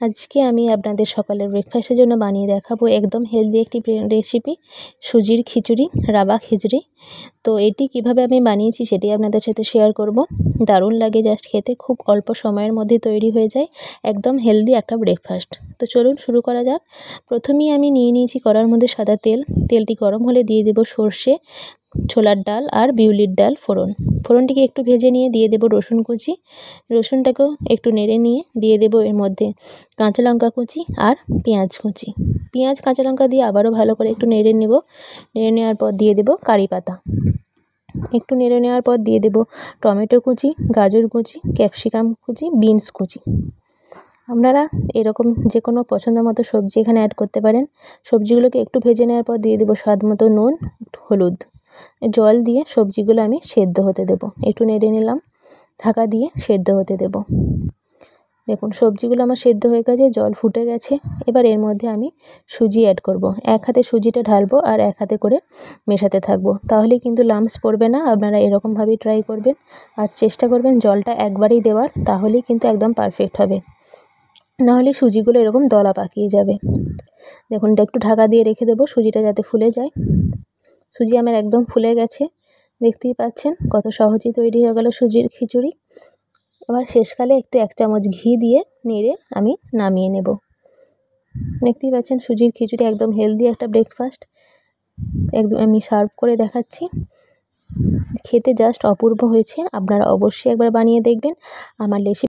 আজকে আমি আপনাদের সকালের ব্রেকফাস্টের জন্য বানিয়ে দেখাবো একদম হেলদি একটি রেসিপি, সুজির খিচুড়ি, রাবা খিচুড়ি। তো এটি কিভাবে আমি বানিয়েছি সেটি আপনাদের সাথে শেয়ার করব। দারুণ লাগে জাস্ট খেতে, খুব অল্প সময়ের মধ্যে তৈরি হয়ে যায় একদম হেলদি একটা ব্রেকফাস্ট। তো চলুন শুরু করা যাক। প্রথমেই আমি নিয়ে নিয়েছি কড়ার মধ্যে সাদা তেল। তেলটি গরম হলে দিয়ে দেব সর্ষে, ছোলার ডাল আর বিউলির ডাল ফোড়নটিকে একটু ভেজে নিয়ে দিয়ে দেব রসুন কুচি। রসুনটাকেও একটু নেড়ে নিয়ে দিয়ে দেব এর মধ্যে কাঁচা লঙ্কা কুচি আর পেঁয়াজ কুচি। পেঁয়াজ কাঁচা লঙ্কা দিয়ে আবারও ভালো করে একটু নেড়ে নেব। নেড়ে নেওয়ার পর দিয়ে দেব কারি পাতা। একটু নেড়ে নেওয়ার পর দিয়ে দেব টমেটো কুচি, গাজর কুচি, ক্যাপসিকাম কুচি, বিনস কুচি। আপনারা এরকম যে কোনো পছন্দ মতো সবজি এখানে অ্যাড করতে পারেন। সবজিগুলোকে একটু ভেজে নেওয়ার পর দিয়ে দেব স্বাদ মতো নুন, একটু হলুদ। জল দিয়ে সবজিগুলো আমি সেদ্ধ হতে দেব। একটু নেড়ে নিলাম, ঢাকা দিয়ে সেদ্ধ হতে দেব। দেখুন সবজিগুলো আমার সেদ্ধ হয়ে গেছে, জল ফুটে গেছে। এবার এর মধ্যে আমি সুজি অ্যাড করব। এক হাতে সুজিটা ঢালবো আর এক হাতে করে মেশাতে থাকবো, তাহলে কিন্তু লাম্পস পড়বে না। আপনারা এরকমভাবেই ট্রাই করবেন আর চেষ্টা করবেন জলটা একবারেই দেওয়ার, তাহলেই কিন্তু একদম পারফেক্ট হবে। নাহলে সুজিগুলো এরকম দলা পাকিয়ে যাবে। দেখুন এটা একটু ঢাকা দিয়ে রেখে দেবো সুজিটা যাতে ফুলে যায়। সুজি আমার একদম ফুলে গেছে, দেখতেই পাচ্ছেন কত সহজেই তৈরি হয়ে গেল সুজির খিচুড়ি। এবার শেষকালে একটু 1 চামচ ঘি দিয়ে নেড়ে আমি নামিয়ে নেব। দেখতেই পাচ্ছেন সুজির খিচুড়ি একদম হেলদি একটা ব্রেকফাস্ট। একদম আমি সার্ভ করে দেখাচ্ছি। খেতে জাস্ট অপূর্ব হয়েছে। আপনারা অবশ্যই একবার বানিয়ে দেখবেন। আমার রেসিপি